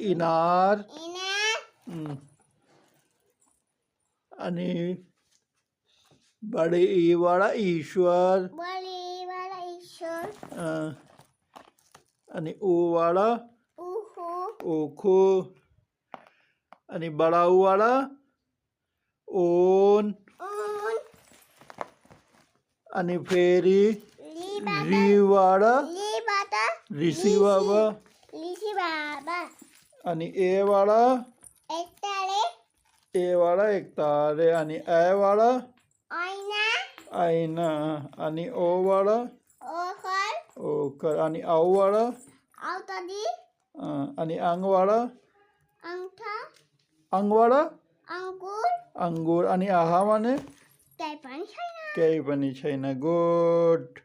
इनार इनार आणि बड़े ई वाला ईश्वर बड़ी वाला ईश्वर आणि ओ वाला उहु ओखो आणि बड़ा ऊ वाला ओन उन आणि फेरी ली री वाला बाता ऋषी बाबा लीसी बाबा आणि ए वाला एकताले ए वाला एक तारे आणि ए वाला आईना आईना आणि ओ वाला ओखर ओकर आणि आऊ वाला आवतादी आणि अंग वाला अंगठा अंग वाला अंगूर अंगूर आणि आहा माने काय पाणी खायना केही पनि छैन गुड